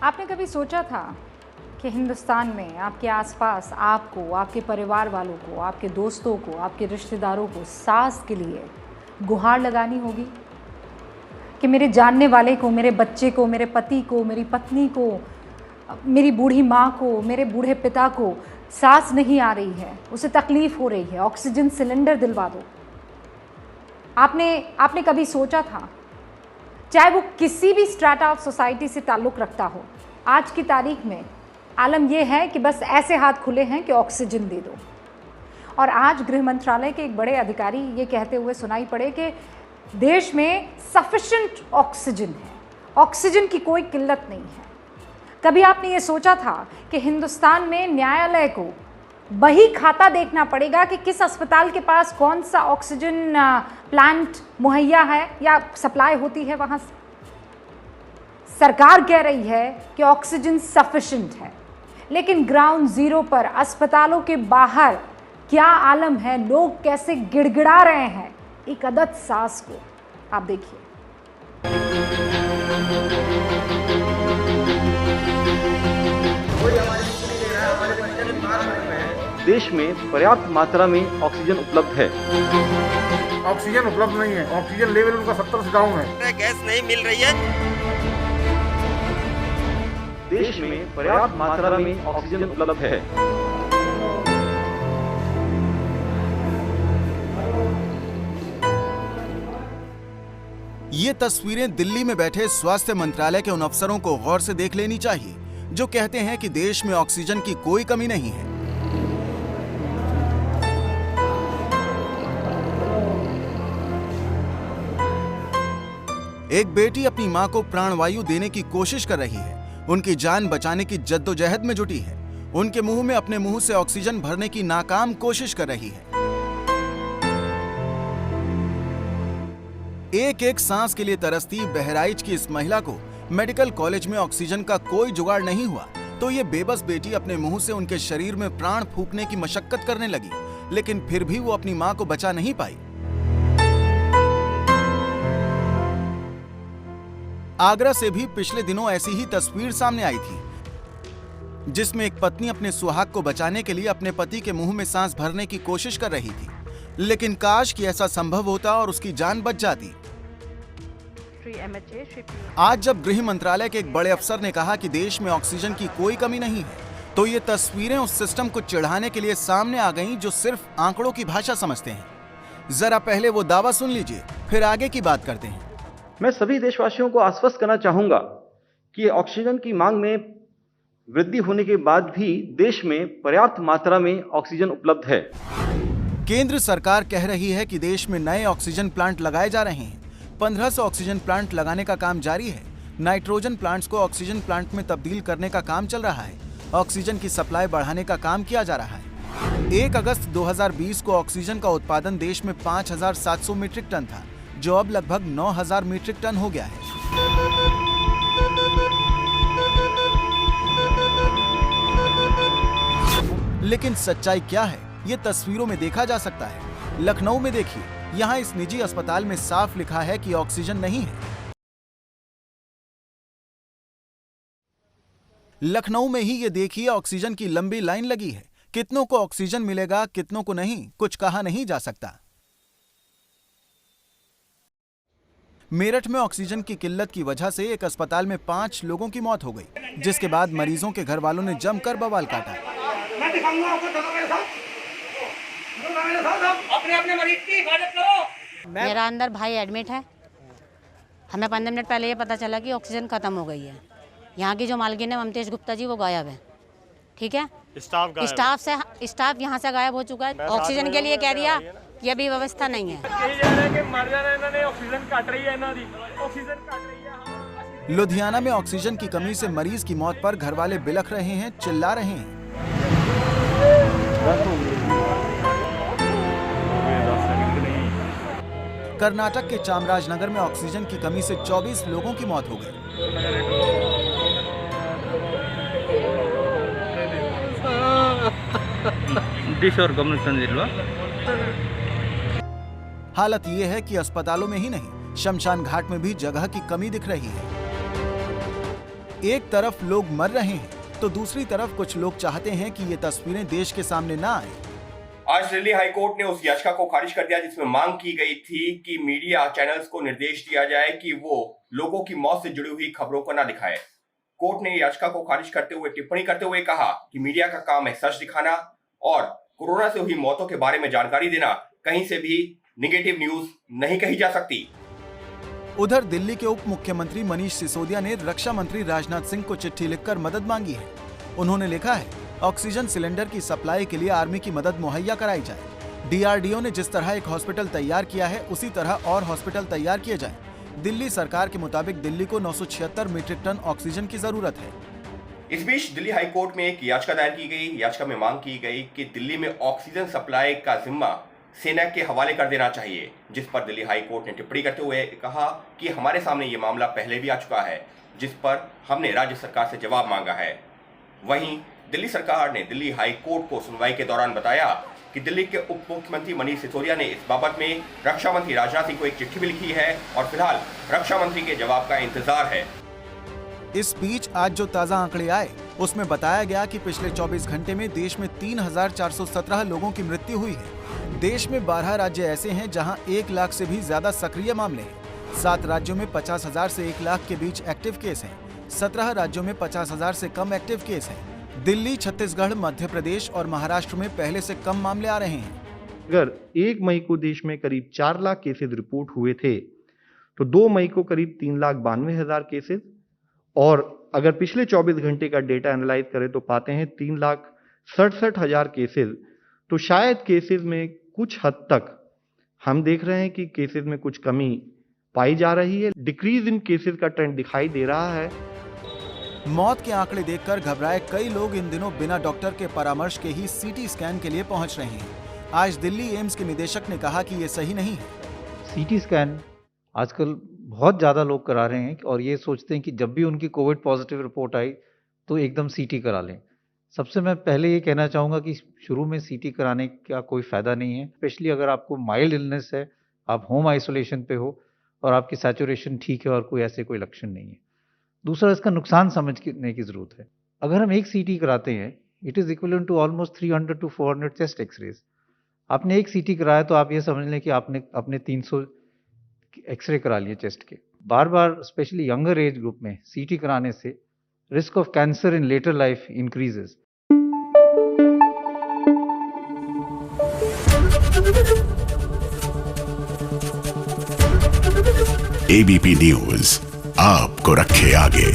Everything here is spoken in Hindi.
आपने कभी सोचा था कि हिंदुस्तान में आपके आसपास आपको, आपके परिवार वालों को, आपके दोस्तों को, आपके रिश्तेदारों को सांस के लिए गुहार लगानी होगी कि मेरे जानने वाले को, मेरे बच्चे को, मेरे पति को, मेरी पत्नी को, मेरी बूढ़ी माँ को, मेरे बूढ़े पिता को सांस नहीं आ रही है, उसे तकलीफ़ हो रही है, ऑक्सीजन सिलेंडर दिलवा दो। आपने कभी सोचा था, चाहे वो किसी भी स्ट्रैटा ऑफ सोसाइटी से ताल्लुक़ रखता हो, आज की तारीख में आलम यह है कि बस ऐसे हाथ खुले हैं कि ऑक्सीजन दे दो। और आज गृह मंत्रालय के एक बड़े अधिकारी ये कहते हुए सुनाई पड़े कि देश में सफिशिएंट ऑक्सीजन है, ऑक्सीजन की कोई किल्लत नहीं है। कभी आपने ये सोचा था कि हिंदुस्तान में न्यायालय को बही खाता देखना पड़ेगा कि किस अस्पताल के पास कौन सा ऑक्सीजन प्लांट मुहैया है या सप्लाई होती है वहाँ से? सरकार कह रही है कि ऑक्सीजन सफिशिएंट है, लेकिन ग्राउंड जीरो पर, अस्पतालों के बाहर क्या आलम है, लोग कैसे गिड़गिड़ा रहे हैं एक अदद सांस को। आप देखिए। देश में पर्याप्त मात्रा में ऑक्सीजन उपलब्ध है। ऑक्सीजन उपलब्ध नहीं है, ऑक्सीजन लेवल उनका 70 से डाउन है। गैस नहीं मिल रही है। देश में पर्याप्त मात्रा में ऑक्सीजन उपलब्ध है। ये तस्वीरें दिल्ली में बैठे स्वास्थ्य मंत्रालय के उन अफसरों को गौर से देख लेनी चाहिए जो कहते हैं कि देश में ऑक्सीजन की कोई कमी नहीं है। एक बेटी अपनी मां को प्राणवायु देने की कोशिश कर रही है, उनकी जान बचाने की जद्दोजहद में जुटी है, उनके मुंह में अपने मुंह से ऑक्सीजन भरने की नाकाम कोशिश कर रही है। एक एक सांस के लिए तरसती बहराइच की इस महिला को मेडिकल कॉलेज में ऑक्सीजन का कोई जुगाड़ नहीं हुआ तो ये बेबस बेटी अपने मुंह से उनके शरीर में प्राण फूंकने की मशक्कत करने लगी, लेकिन फिर भी वो अपनी मां को बचा नहीं पाई। आगरा से भी पिछले दिनों ऐसी ही तस्वीर सामने आई थी जिसमें एक पत्नी अपने सुहाग को बचाने के लिए अपने पति के मुंह में सांस भरने की कोशिश कर रही थी, लेकिन काश कि ऐसा संभव होता और उसकी जान बच जाती। आज जब गृह मंत्रालय के एक बड़े अफसर ने कहा कि देश में ऑक्सीजन की कोई कमी नहीं है, तो ये तस्वीरें उस सिस्टम को चिढ़ाने के लिए सामने आ गईं जो सिर्फ आंकड़ों की भाषा समझते हैं। जरा पहले वो दावा सुन लीजिए, फिर आगे की बात करते हैं। मैं सभी देशवासियों को आश्वस्त करना चाहूंगा कि ऑक्सीजन की मांग में वृद्धि होने के बाद भी देश में पर्याप्त मात्रा में ऑक्सीजन उपलब्ध है। केंद्र सरकार कह रही है कि देश में नए ऑक्सीजन प्लांट लगाए जा रहे हैं। 1500 ऑक्सीजन प्लांट लगाने का काम जारी है। नाइट्रोजन प्लांट्स को ऑक्सीजन प्लांट में तब्दील करने का काम चल रहा है। ऑक्सीजन की सप्लाई बढ़ाने का काम किया जा रहा है। 1 अगस्त 2020 को ऑक्सीजन का उत्पादन देश में 5700 मीट्रिक टन था, जो अब लगभग 9000 मीट्रिक टन हो गया है। लेकिन सच्चाई क्या है, ये तस्वीरों में देखा जा सकता है। लखनऊ में देखिए, यहाँ इस निजी अस्पताल में साफ लिखा है कि ऑक्सीजन नहीं है। लखनऊ में ही ये देखिए, ऑक्सीजन की लंबी लाइन लगी है। कितनों को ऑक्सीजन मिलेगा, कितनों को नहीं, कुछ कहा नहीं जा सकता। मेरठ में ऑक्सीजन की किल्लत की वजह से एक अस्पताल में 5 लोगों की मौत हो गई, जिसके बाद मरीजों के घर वालों ने जमकर बवाल काटा। मैं दिखाऊंगा आपको, दोनों मेरे साथ अपने मरीज की हिफाजत करो। मेरा अंदर भाई एडमिट है। हमें 15 मिनट पहले ये पता चला कि ऑक्सीजन खत्म हो गई है। यहाँ की जो मालकिन है ममतेश गुप्ता जी, वो गायब है। ठीक है, स्टाफ यहाँ से गायब हो चुका है। ऑक्सीजन के लिए कह दिया कि अभी व्यवस्था नहीं है। लुधियाना में ऑक्सीजन की कमी से मरीज की मौत पर घरवाले बिलख रहे हैं, चिल्ला रहे हैं। कर्नाटक के चामराजनगर में ऑक्सीजन की कमी से 24 लोगों की मौत हो गई। हालत ये है कि अस्पतालों में ही नहीं, शमशान घाट में भी जगह की कमी दिख रही है। एक तरफ लोग मर रहे हैं तो दूसरी तरफ कुछ लोग चाहते हैं कि ये तस्वीरें देश के सामने ना आए। आज दिल्ली हाई कोर्ट ने उस याचिका को खारिज कर दिया जिसमें मांग की गई थी कि मीडिया चैनल्स को निर्देश दिया जाए कि वो लोगों की मौत से जुड़ी हुई खबरों को ना दिखाए। कोर्ट ने याचिका को खारिज करते हुए टिप्पणी करते हुए कहा कि मीडिया का काम है सच दिखाना और कोरोना से हुई मौतों के बारे में जानकारी देना, कहीं से भी नेगेटिव न्यूज नहीं कही जा सकती। उधर दिल्ली के उप मुख्यमंत्री मनीष सिसोदिया ने रक्षा मंत्री राजनाथ सिंह को चिट्ठी लिखकर मदद मांगी है। उन्होंने लिखा है, ऑक्सीजन सिलेंडर की सप्लाई के लिए आर्मी की मदद मुहैया कराई जाए। डीआरडीओ ने जिस तरह एक हॉस्पिटल तैयार किया है उसी तरह और हॉस्पिटल तैयार किए जाएं। दिल्ली सरकार के मुताबिक दिल्ली को 976 मीट्रिक टन ऑक्सीजन की जरूरत है। इस बीच दिल्ली हाई कोर्ट में एक याचिका दायर की गई। याचिका में मांग की गई कि दिल्ली में ऑक्सीजन सप्लाई का जिम्मा सेना के हवाले कर देना चाहिए, जिस पर दिल्ली हाई कोर्ट ने टिप्पणी करते हुए कहा कि हमारे सामने ये मामला पहले भी आ चुका है, जिस पर हमने राज्य सरकार से जवाब मांगा है। वहीं दिल्ली सरकार ने दिल्ली हाई कोर्ट को सुनवाई के दौरान बताया कि दिल्ली के उप मुख्यमंत्री मनीष सिसोदिया ने इस बाबत में रक्षा मंत्री राजनाथ सिंह को एक चिट्ठी भी लिखी है और फिलहाल रक्षा मंत्री के जवाब का इंतजार है। इस बीच आज जो ताजा आंकड़े आए उसमें बताया गया कि पिछले 24 घंटे में देश में 3,417 लोगों की मृत्यु हुई है। देश में 12 राज्य ऐसे हैं जहां 1 लाख से भी ज्यादा सक्रिय मामले हैं। 7 राज्यों में 50,000 से 1 लाख के बीच एक्टिव केस हैं। 17 राज्यों में 50,000 से कम एक्टिव केस हैं। दिल्ली, छत्तीसगढ़, मध्य प्रदेश और महाराष्ट्र में पहले से कम मामले आ रहे हैं। अगर 1 मई को देश में करीब 4 लाख केसेज रिपोर्ट हुए थे तो 2 मई को करीब 3,92,000 केसेज, और अगर पिछले 24 घंटे का डेटा एनालाइज करें तो पाते हैं 3,67,000 केसेज। तो शायद केसेज में कुछ हद तक हम देख रहे हैं कि केसेज में कुछ कमी पाई जा रही है। डिक्रीज इन केसेज का ट्रेंड दिखाई दे रहा है। मौत के आंकड़े देखकर घबराए कई लोग इन दिनों बिना डॉक्टर के परामर्श के ही सीटी स्कैन के लिए पहुंच रहे हैं। आज दिल्ली एम्स के निदेशक ने कहा कि ये सही नहीं है। सीटी स्कैन आजकल बहुत ज़्यादा लोग करा रहे हैं और ये सोचते हैं कि जब भी उनकी कोविड पॉजिटिव रिपोर्ट आई तो एकदम सीटी करा लें। सबसे मैं पहले ये कहना चाहूँगा कि शुरू में सीटी कराने का कोई फ़ायदा नहीं है, स्पेशली अगर आपको माइल्ड इलनेस है, आप होम आइसोलेशन पे हो और आपकी सैचुरेशन ठीक है और कोई ऐसे कोई लक्षण नहीं है। दूसरा, इसका नुकसान समझने की ज़रूरत है। अगर हम एक सीटी कराते हैं, it is equivalent to almost 300 to 400 chest x-rays. आपने एक सीटी कराया तो आप ये समझ लें कि आपने अपने 300 एक्सरे करा लिए चेस्ट के। बार बार स्पेशली यंगर एज ग्रुप में सीटी कराने से risk of cancer in later life increases. ABP news आपको रखे आगे।